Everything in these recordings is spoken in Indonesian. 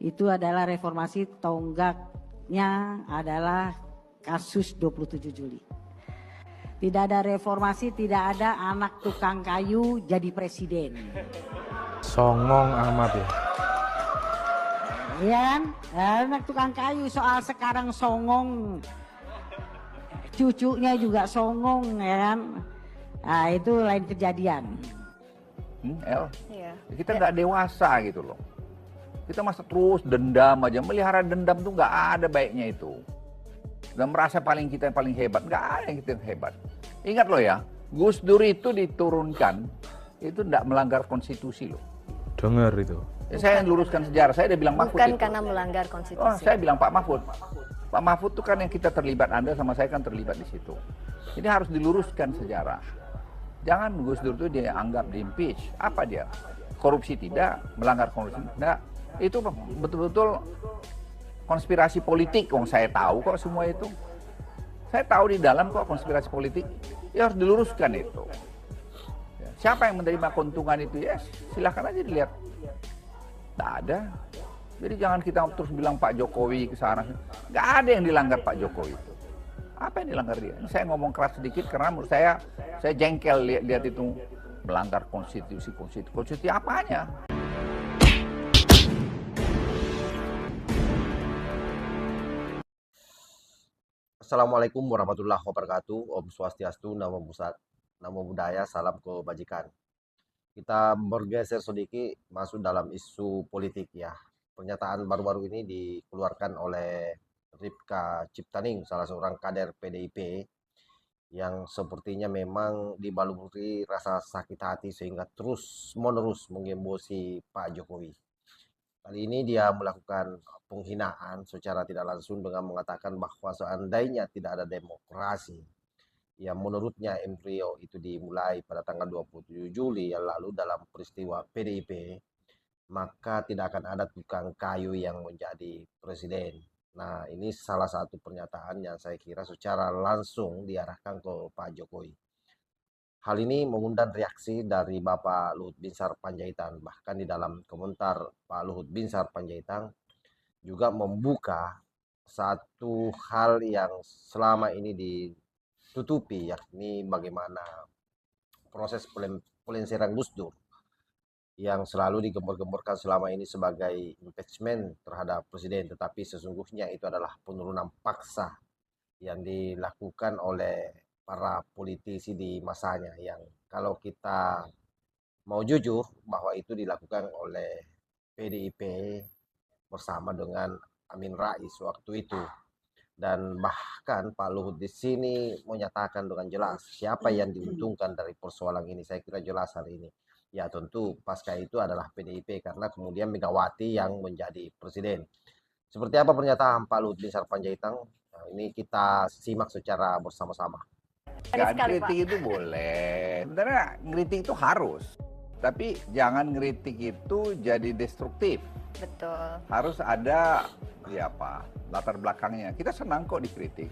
itu adalah reformasi tonggaknya adalah kasus 27 Juli. Tidak ada reformasi, tidak ada anak tukang kayu jadi presiden. Songong amat ya. Iya kan? Anak tukang kayu, soal sekarang songong, cucunya juga songong, ya kan? Nah, itu lain kejadian. El, kita nggak dewasa gitu loh. Kita masa terus dendam aja, melihara dendam tuh nggak ada baiknya itu. Dan merasa kita yang paling hebat, nggak ada yang kita yang hebat. Ingat loh ya, Gus Dur itu diturunkan, itu nggak melanggar konstitusi loh. Dengar itu. Ya, saya yang luruskan sejarah, saya udah bilang Mahfud bukan itu. karena melanggar konstitusi. Oh, saya bilang Pak Mahfud. Pak Mahfud tuh kan yang kita terlibat, Anda sama saya kan terlibat di situ. Jadi harus diluruskan sejarah. Jangan Gus Dur itu dianggap di-impeach. Apa dia? Korupsi tidak, melanggar konstitusi tidak. Itu betul-betul konspirasi politik. Saya tahu kok semua itu. Saya tahu di dalam kok konspirasi politik. Ya harus diluruskan itu. Ya, siapa yang menerima keuntungan itu? Ya silahkan aja dilihat. Tidak ada. Jadi jangan kita terus bilang Pak Jokowi ke sana. Nggak ada yang dilanggar Pak Jokowi itu. Apa yang dilanggar dia? Saya ngomong keras sedikit karena menurut saya jengkel lihat itu melanggar konstitusi apanya? Assalamualaikum warahmatullahi wabarakatuh. Om Swastiastu, Namo Buddhaya, salam kebajikan. Kita bergeser sedikit masuk dalam isu politik ya. Pernyataan baru-baru ini dikeluarkan oleh Ripka Ciptaning, salah seorang kader PDIP yang sepertinya memang dibaluri rasa sakit hati sehingga terus-menerus mengembosi Pak Jokowi. Kali ini dia melakukan penghinaan secara tidak langsung dengan mengatakan bahwa seandainya tidak ada demokrasi, yang menurutnya embrio itu dimulai pada tanggal 27 Juli yang lalu dalam peristiwa PDIP, maka tidak akan ada tukang kayu yang menjadi presiden. Nah, ini salah satu pernyataan yang saya kira secara langsung diarahkan ke Pak Jokowi. Hal ini mengundang reaksi dari Bapak Luhut Binsar Panjaitan. Bahkan di dalam komentar Pak Luhut Binsar Panjaitan juga membuka satu hal yang selama ini ditutupi, yakni bagaimana proses pelenseran Gus Dur yang selalu digembor-gemborkan selama ini sebagai impeachment terhadap presiden, tetapi sesungguhnya itu adalah penurunan paksa yang dilakukan oleh para politisi di masanya, yang kalau kita mau jujur bahwa itu dilakukan oleh PDIP bersama dengan Amin Rais waktu itu. Dan bahkan Pak Luhut di sini menyatakan dengan jelas siapa yang diuntungkan dari persoalan ini. Saya kira jelas hari ini. Ya tentu pasca itu adalah PDIP karena kemudian Megawati yang menjadi presiden. Seperti apa pernyataan Pak Luhut Binsar Panjaitan? Nah, ini kita simak secara bersama-sama. Kritik itu boleh. Sebenarnya kritik itu harus. Tapi jangan kritik itu jadi destruktif. Betul. Harus ada latar belakangnya. Kita senang kok dikritik.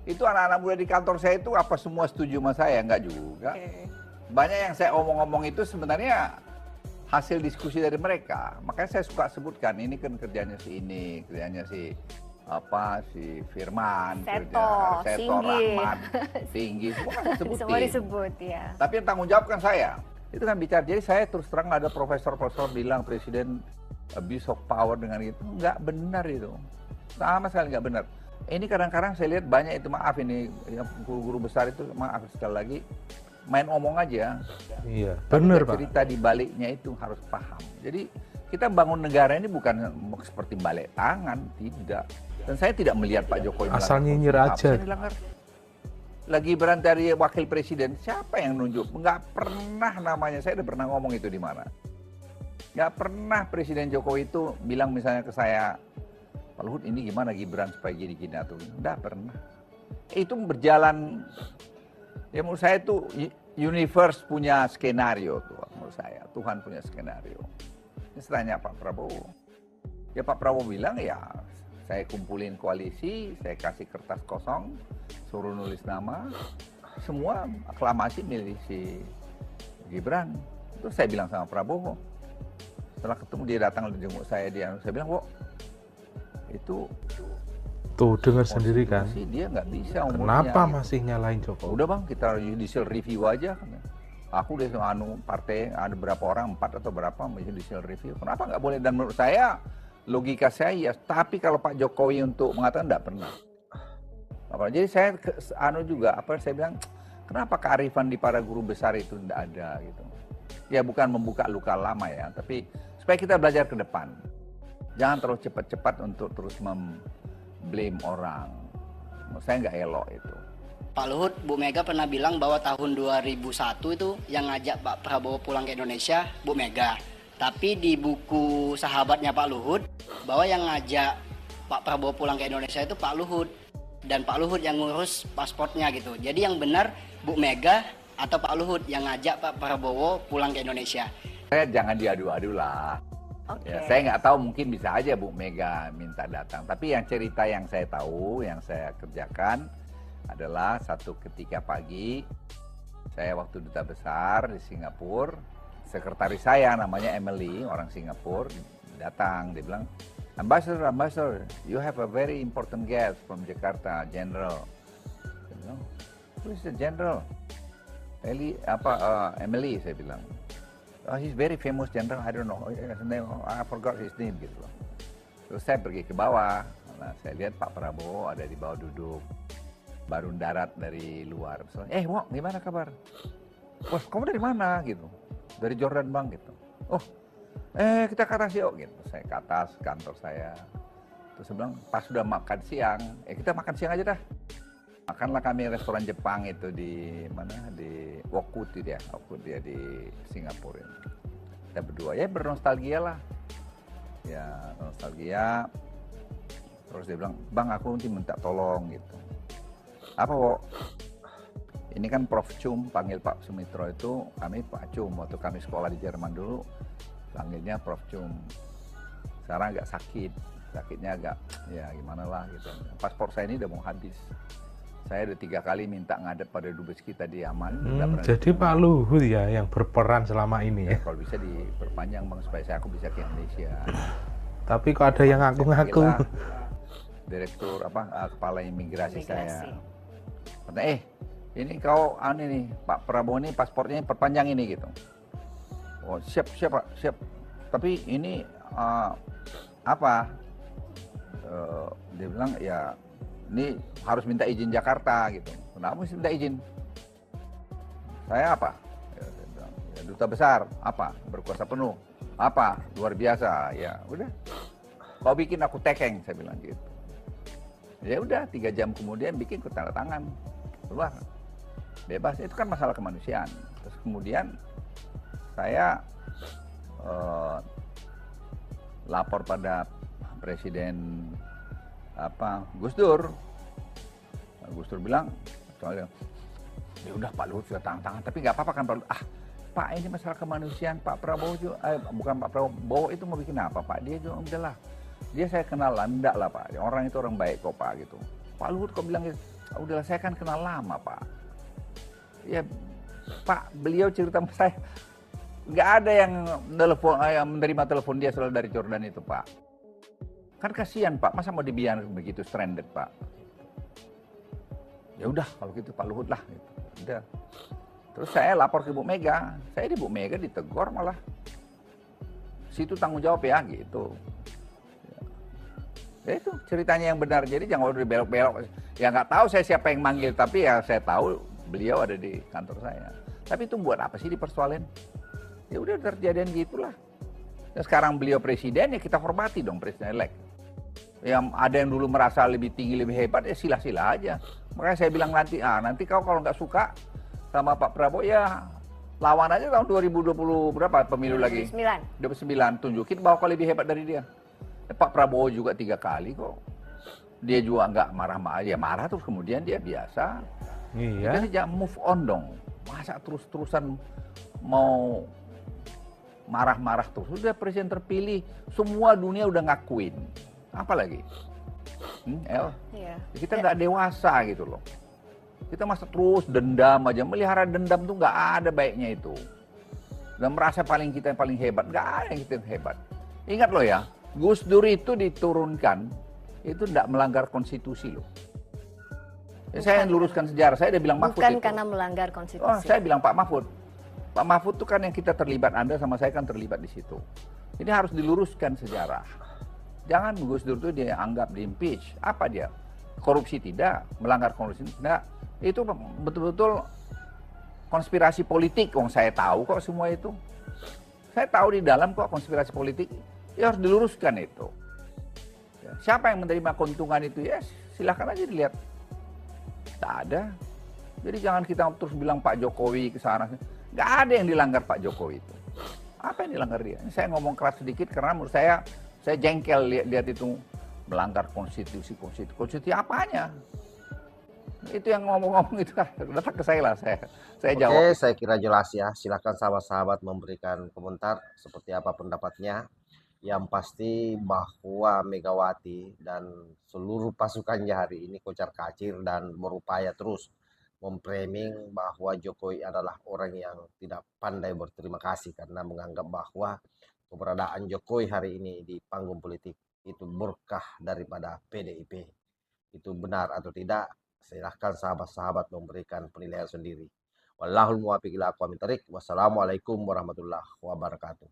Itu anak-anak muda di kantor saya itu apa semua setuju sama saya? Enggak juga. Banyak yang saya omong-omong itu sebenarnya hasil diskusi dari mereka. Makanya saya suka sebutkan, ini kan kerjanya si ini, kerjanya si Firman, Seto, Rahmat, Tinggi, semua disebut ya. Tapi yang tanggung jawab kan saya. Itu kan bicara. Jadi saya terus terang ada profesor bilang presiden abuse of power dengan itu. Nggak benar itu. Sama sekali nggak benar. Ini kadang-kadang saya lihat banyak itu, maaf ini, yang guru-guru besar itu, maaf sekali lagi, main omong aja. Iya, benar Pak. Cerita di baliknya itu harus paham. Jadi kita bangun negara ini bukan seperti balik tangan, tidak. Dan saya tidak melihat Pak Jokowi asal nyinyir aja. Lagi berani dari wakil presiden, siapa yang nunjuk? Nggak pernah namanya, saya udah pernah ngomong itu di mana. Nggak pernah Presiden Jokowi itu bilang misalnya ke saya, Pak Luhut ini gimana Gibran supaya gini-gini atau nggak pernah. Itu berjalan, ya menurut saya itu universe punya skenario tuh, menurut saya. Tuhan punya skenario. Ini setelahnya Pak Prabowo. Ya Pak Prabowo bilang ya, saya kumpulin koalisi, saya kasih kertas kosong, suruh nulis nama, semua aklamasi milih si Gibran. Itu saya bilang sama Prabowo. Setelah ketemu dia datang jenguk saya, saya bilang, kok itu Tuh dengar sendiri kan. konstitusi dia nggak bisa umurnya. Kenapa gitu. masih nyalain Jokowi? Udah bang, kita judicial review aja. Aku udah partai ada berapa orang, 4 atau berapa judicial review. Kenapa nggak boleh? Dan menurut saya logika saya ya. Tapi kalau Pak Jokowi untuk mengatakan nggak pernah. Jadi saya saya bilang, kenapa kearifan di para guru besar itu tidak ada gitu. Ya bukan membuka luka lama ya, tapi supaya kita belajar ke depan. Jangan terlalu cepat-cepat untuk terus blame orang. Menurut saya nggak elok itu. Pak Luhut, Bu Mega pernah bilang bahwa tahun 2001 itu yang ngajak Pak Prabowo pulang ke Indonesia, Bu Mega. Tapi di buku sahabatnya Pak Luhut, bahwa yang ngajak Pak Prabowo pulang ke Indonesia itu Pak Luhut. Dan Pak Luhut yang ngurus pasportnya gitu. Jadi yang benar Bu Mega atau Pak Luhut yang ngajak Pak Prabowo pulang ke Indonesia? Saya jangan diadu-adu lah. Oke. Ya, saya nggak tahu, mungkin bisa aja Bu Mega minta datang. Tapi yang cerita yang saya tahu, yang saya kerjakan adalah satu ketika pagi, saya waktu duta besar di Singapura, sekretaris saya namanya Emily, orang Singapura, datang. Dia bilang, Ambassador, you have a very important guest from Jakarta, General. Saya bilang, who is the General? Emily, saya bilang. Oh, he's very famous general, I don't know, I forgot his name gitu loh. Terus saya pergi ke bawah, nah, saya lihat Pak Prabowo ada di bawah duduk, baru darat dari luar. Wok, gimana kabar? Bos, kamu dari mana gitu? Dari Jordan bang gitu. Oh, kita ke atas yuk gitu. Saya ke atas kantor saya. Terus saya bilang, pas sudah makan siang, kita makan siang aja dah. Makanlah kami restoran Jepang itu di mana, di Wokuti dia di Singapura. Kita berdua ya bernostalgia lah, ya nostalgia. Terus dia bilang, bang aku nanti minta tolong gitu. Apa Wok? Ini kan Prof Cum panggil Pak Sumitro itu, kami Pak Cum waktu kami sekolah di Jerman dulu panggilnya Prof Cum. Sekarang agak sakitnya agak ya gimana lah gitu. Paspor saya ini udah mau habis. Saya udah 3 kali minta ngadep pada dubes kita di Yaman. Jadi Pak Luhut ya yang berperan selama ini ya? Kalau bisa diperpanjang bang, supaya aku bisa ke Indonesia. Tapi kok ada yang ngaku-ngaku? Direktur kepala imigrasi saya. Kata, ini kau nih Pak Prabowo ini paspornya perpanjang ini gitu. Oh siap Pak, siap. Tapi ini dia bilang ya, ini harus minta izin Jakarta gitu. Kenapa mesti minta izin? Saya apa? Ya, duta besar, apa? Berkuasa penuh, apa? Luar biasa, ya udah. Kau bikin aku tekeng, saya bilang gitu. Ya udah, 3 jam kemudian bikin ku tanda tangan, keluar. Bebas, itu kan masalah kemanusiaan. Terus kemudian saya lapor pada Presiden Gus Dur. Gus Dur bilang, soalnya ya udah Pak Luhut sudah tangan, tapi nggak apa-apa kan Pak Luhut. Pak ini masalah kemanusiaan, Pak Prabowo juga, bukan Pak Prabowo itu mau bikin apa Pak? Dia juga udahlah, dia saya kenal lah, enggak lah Pak, orang itu orang baik kok Pak gitu. Pak Luhut kok bilang gitu, udahlah saya kan kenal lama Pak. Ya Pak, beliau cerita sama saya, nggak ada yang menerima telepon dia selalu dari Jordan itu Pak. Kan kasihan Pak, masa mau dibiarkan begitu stranded Pak? Ya udah kalau gitu Pak Luhut lah gitu. Udah. Terus saya lapor ke Bu Mega, saya di Bu Mega ditegur malah. Situ tanggung jawab ya gitu. Ya itu ceritanya yang benar, jadi jangan udah belok-belok. Ya nggak tahu saya siapa yang manggil, tapi ya saya tahu beliau ada di kantor saya. Tapi itu buat apa sih dipersoalin? Ya udah terjadian gitulah. Dan sekarang beliau presiden, ya kita hormati dong presiden elek. Yang ada yang dulu merasa lebih tinggi, lebih hebat, ya sila-sila aja. Makanya saya bilang nanti kau kalau nggak suka sama Pak Prabowo, ya lawan aja tahun 2020 berapa pemilu lagi? 29. Tunjukin bahwa kau lebih hebat dari dia. Pak Prabowo juga 3 kali kok. Dia juga nggak marah-marah, ya marah terus kemudian dia biasa. Iya. Jadi jangan move on dong. Masa terus-terusan mau marah-marah terus? Sudah presiden terpilih, semua dunia udah ngakuin. Apa lagi? Iya. Kita nggak dewasa gitu loh. Kita masa terus dendam aja, melihara dendam tuh nggak ada baiknya itu. dan merasa kita yang paling hebat. Nggak ada yang kita yang hebat. Ingat loh ya, Gus Dur itu diturunkan, itu tidak melanggar konstitusi loh. Ya, saya yang luruskan sejarah, saya udah bilang Mahfud Bukan itu. karena melanggar konstitusi. Oh, saya bilang Pak Mahfud. Pak Mahfud itu kan yang kita terlibat, Anda sama saya kan terlibat di situ. Ini harus diluruskan sejarah. Jangan Gus Dur itu dianggap di impeach. Apa dia? Korupsi tidak, melanggar konstitusi tidak. Itu betul-betul konspirasi politik. Saya tahu kok semua itu. Saya tahu di dalam kok konspirasi politik. Ya harus diluruskan itu. Ya, siapa yang menerima keuntungan itu? Ya silahkan aja dilihat. Tak ada. Jadi jangan kita terus bilang Pak Jokowi ke sana. Nggak ada yang dilanggar Pak Jokowi itu. Apa yang dilanggar dia? Saya ngomong keras sedikit karena menurut saya jengkel lihat itu melanggar konstitusi apanya? Itu yang ngomong-ngomong itu datang ke saya lah, saya jawab. Oke, saya kira jelas ya. Silakan sahabat-sahabat memberikan komentar seperti apa pendapatnya. Yang pasti bahwa Megawati dan seluruh pasukannya hari ini kocar-kacir dan berupaya terus memframing bahwa Jokowi adalah orang yang tidak pandai berterima kasih karena menganggap bahwa keberadaan Jokowi hari ini di panggung politik itu berkah daripada PDIP. Itu benar atau tidak? Silahkan sahabat-sahabat memberikan penilaian sendiri. Wallahul muwaffiq ila aqwamit thoriq. Wassalamualaikum warahmatullahi wabarakatuh.